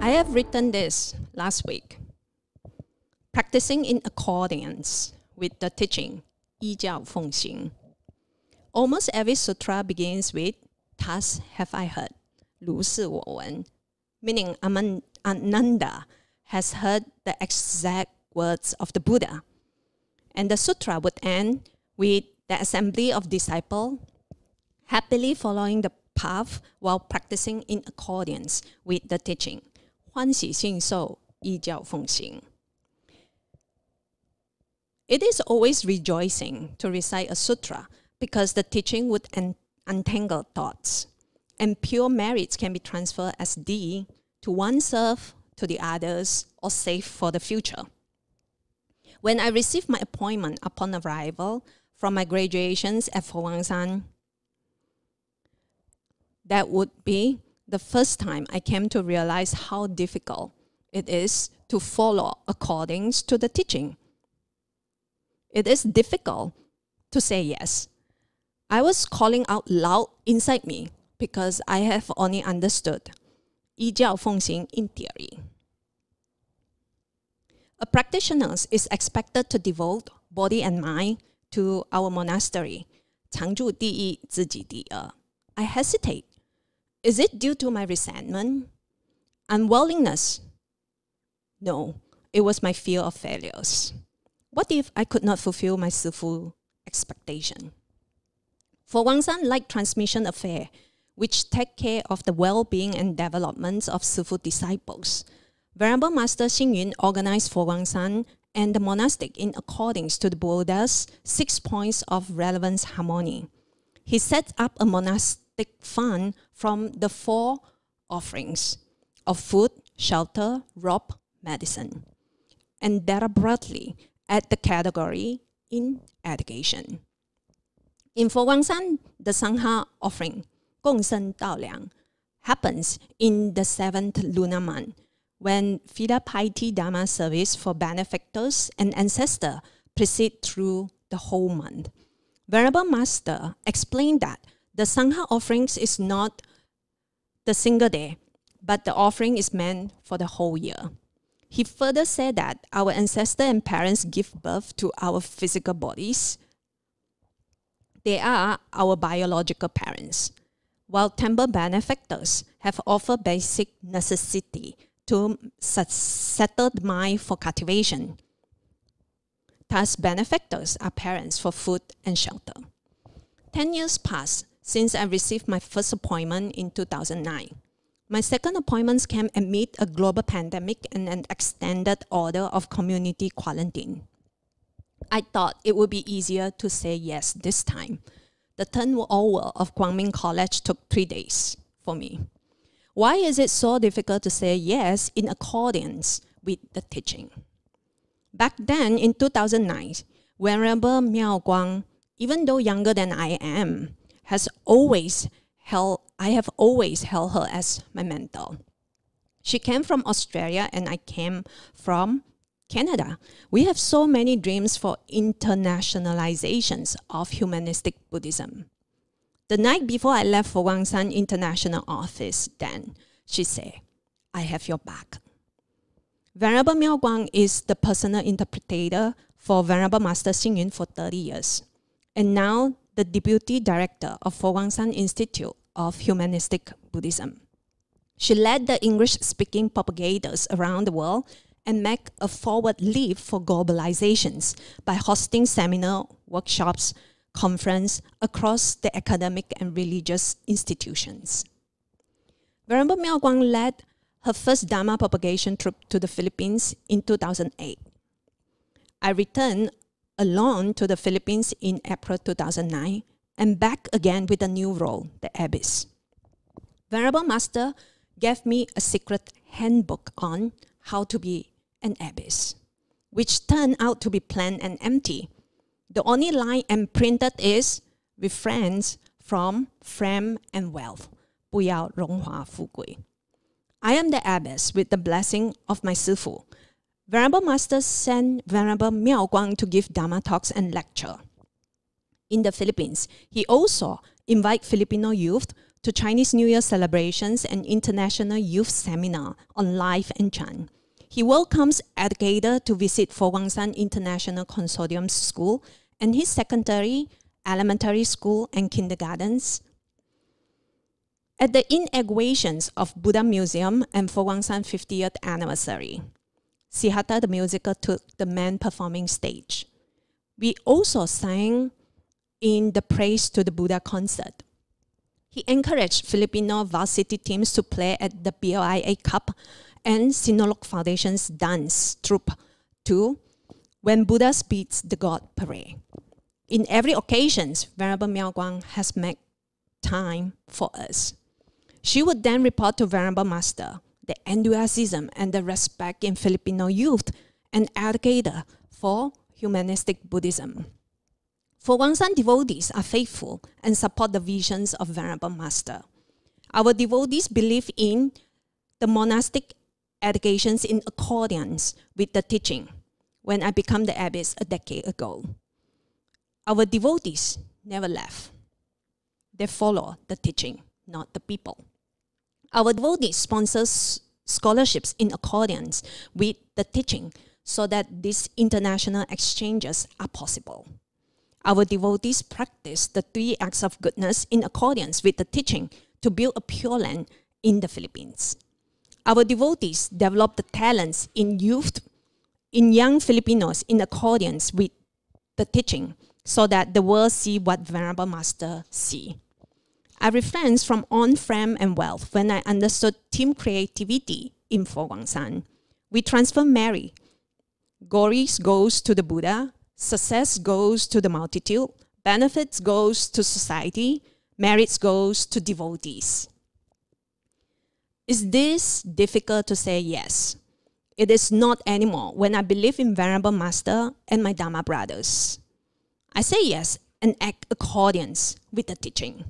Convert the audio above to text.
I have written this last week. Practicing in accordance with the teaching, 依教奉行. Almost every sutra begins with, thus have I heard, 如是我闻, meaning Ananda has heard the exact words of the Buddha. And the sutra would end with the assembly of disciples happily following the path while practicing in accordance with the teaching. 欢喜信受，依教奉行. It is always rejoicing to recite a sutra because the teaching would untangle thoughts, and pure merits can be transferred as D to oneself, to the others, or saved for the future. When I received my appointment upon arrival from my graduations at Fo Guang Shan, that would be the first time I came to realize how difficult it is to follow according to the teaching. It is difficult to say yes. I was calling out loud inside me because I have only understood 依教奉行 in theory. A practitioner is expected to devote body and mind to our monastery, 常住第一，自己第二. I hesitate. Is it due to my resentment? Unwillingness? No, it was my fear of failures. What if I could not fulfill my sifu expectation? For Guang Shan Light Transmission Affair, which take care of the well-being and development of sifu disciples, Venerable Master Xing Yun organized Fo Guang Shan and the monastic in accordance to the Buddha's 6 points of relevance harmony. He set up a monastic fund from the 4 offerings of food, shelter, robe, medicine, and deliberately add the category in education. In Fo Guang Shan, the Sangha offering, 共生道粮, happens in the 7th lunar month, when Fida Piety Dharma service for benefactors and ancestors proceed through the whole month. Venerable Master explained that the Sangha offerings is not the single day, but the offering is meant for the whole year. He further said that our ancestors and parents give birth to our physical bodies. They are our biological parents, while temple benefactors have offered basic necessity to settle the mind for cultivation. Thus, benefactors are parents for food and shelter. 10 years passed since I received my first appointment in 2009. My second appointment came amid a global pandemic and an extended order of community quarantine. I thought it would be easier to say yes this time. The turnover of Guangming College took 3 days for me. Why is it so difficult to say yes in accordance with the teaching? Back then, in 2009, Venerable Miao Guang, even though younger than I am, I have always held her as my mentor. She came from Australia and I came from Canada. We have so many dreams for internationalizations of humanistic Buddhism. The night before I left for Fo Guang Shan International Office, then, she said, I have your back. Venerable Miao Guang is the personal interpreter for Venerable Master Xing Yun for 30 years, and now the Deputy Director of Fo Guang Shan Institute of Humanistic Buddhism. She led the English-speaking propagators around the world and make a forward leap for globalizations by hosting seminar, workshops, conference across the academic and religious institutions. Venerable Miao Guang led her first Dharma propagation trip to the Philippines in 2008. I returned alone to the Philippines in April 2009 and back again with a new role, the abbess. Venerable Master gave me a secret handbook on how to be an abbess, which turned out to be plain and empty. The only line imprinted is, refrain from fame and wealth, 不要荣华富贵. I am the abbess with the blessing of my sifu. Venerable Master sent Venerable Miao Guang to give Dharma talks and lecture. In the Philippines, he also invited Filipino youth to Chinese New Year celebrations and international youth seminar on life and Chan. He welcomes educators to visit Fo Guangshan International Consortium School and his secondary, elementary school and kindergartens. At the inaugurations of Buddha Museum and Fo Guangshan 50th anniversary, Siddhartha the musical took the main performing stage. We also sang in the Praise to the Buddha concert. He encouraged Filipino varsity teams to play at the BOIA Cup and Sinulog Foundation's dance troupe to When Buddha Speaks the God Parade. In every occasion, Venerable Miao Guang has made time for us. She would then report to Venerable Master the enthusiasm and the respect in Filipino youth and educator for humanistic Buddhism. Fo Guangshan devotees are faithful and support the visions of Venerable Master. Our devotees believe in the monastic educations in accordance with the teaching when I became the abbess a decade ago. Our devotees never left. They follow the teaching, not the people. Our devotees sponsor scholarships in accordance with the teaching so that these international exchanges are possible. Our devotees practice the 3 acts of goodness in accordance with the teaching to build a pure land in the Philippines. Our devotees develop the talents in young Filipinos in accordance with the teaching so that the world see what Venerable Master see. I refrained from on-frame and wealth when I understood team creativity in Fo Guangshan. We transfer merit. Glory goes to the Buddha, success goes to the multitude, benefits goes to society, merits goes to devotees. Is this difficult to say yes? It is not anymore when I believe in Venerable Master and my Dharma brothers. I say yes and act accordance with the teaching.